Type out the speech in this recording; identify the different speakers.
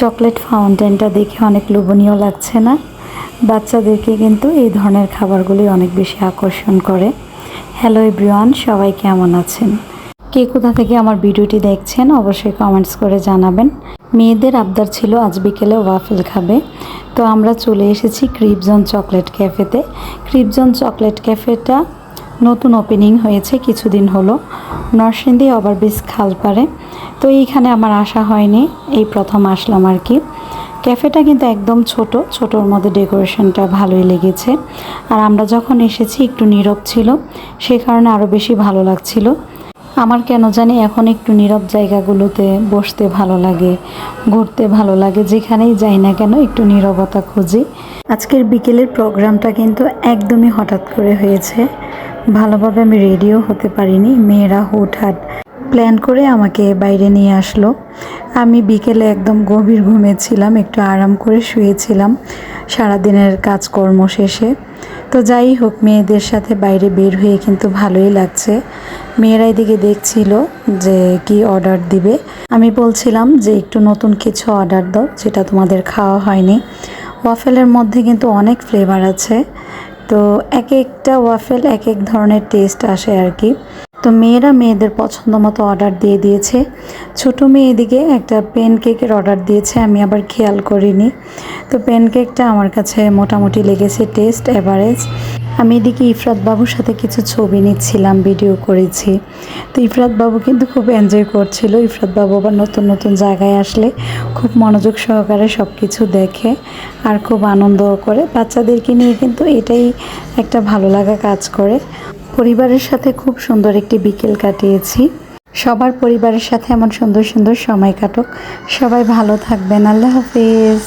Speaker 1: Chocolate ফাউন্টেনটা দেখে অনেক লোভনীয় লাগছে না? বাচ্চাদেরকে কিন্তু এই ধরনের খাবারগুলি অনেক বেশি আকর্ষণ করে। হ্যালো এভরিওয়ান, সবাই কেমন আছেন? কে কোথা থেকে আমার ভিডিওটি দেখছেন অবশ্যই কমেন্টস করে জানাবেন। মেয়েদের আবদার ছিল আজ বিকেলে ওয়াফেল খাবে, তো আমরা চলে এসেছি ক্রিপজন চকলেট ক্যাফেতে। ক্রিপজন চকলেট ক্যাফেটা নতুন ওপেনিং হয়েছে কিছুদিন হলো, নরসিংদী ওভারব্রিজ খালপাড়ে। তো এইখানে আমার আসা হয়নি, এই প্রথম আসলাম আর কি। ক্যাফেটা কিন্তু একদম ছোটোর মধ্যে ডেকোরেশনটা ভালোই লেগেছে। আর আমরা যখন এসেছি একটু নীরব ছিল, সে কারণে আরও বেশি ভালো লাগছিল। আমার কেন জানি এখন একটু নীরব জায়গাগুলোতে বসতে ভালো লাগে, ঘুরতে ভালো লাগে, যেখানেই যাই না কেন একটু নীরবতা খুঁজি। আজকের বিকেলের প্রোগ্রামটা কিন্তু একদমই হঠাৎ করে হয়েছে, ভালোভাবে আমি রেডিও হতে পারিনি। মেয়েরা হুটহাট প্ল্যান করে আমাকে বাইরে নিয়ে আসলো। আমি বিকেলে একদম গভীর ঘুমিয়েছিলাম, একটু আরাম করে শুয়েছিলাম সারাদিনের কাজকর্ম শেষে। তো যাই হোক, মেয়েদের সাথে বাইরে বের হয়ে কিন্তু ভালোই লাগছে। মেয়েরা এদিকে দেখছিল যে কি অর্ডার দিবে। আমি বলছিলাম যে একটু নতুন কিছু অর্ডার দাও, যেটা তোমাদের খাওয়া হয়নি। ওয়াফেলের মধ্যে কিন্তু অনেক ফ্লেভার আছে, তো এক একটা ওয়াফেল এক এক ধরনের টেস্ট আসে আর কি। তো মেয়েরা মেয়েদের পছন্দ মতো অর্ডার দিয়ে দিয়েছে। ছোটো মেয়ে এদিকে একটা প্যানকেকের অর্ডার দিয়েছে, আমি আবার খেয়াল করিনি। তো প্যানকেকটা আমার কাছে মোটামুটি লেগেছে টেস্ট এভারেজ। আমি এদিকে ইফরাত বাবুর সাথে কিছু ছবি নিচ্ছিলাম, ভিডিও করেছি। তো ইফরাত বাবু কিন্তু খুব এনজয় করছিল। ইফরাত বাবু আবার নতুন নতুন জায়গায় আসলে খুব মনোযোগ সহকারে সব কিছু দেখে আর খুব আনন্দ করে। বাচ্চাদেরকে নিয়ে কিন্তু এটাই একটা ভালো লাগা কাজ করে। পরিবারের সাথে খুব সুন্দর একটি বিকেল কাটিয়েছি। সবার পরিবারের সাথে এমন সুন্দর সুন্দর সময় কাটুক। সবাই ভালো থাকবেন। আল্লাহ হাফেজ।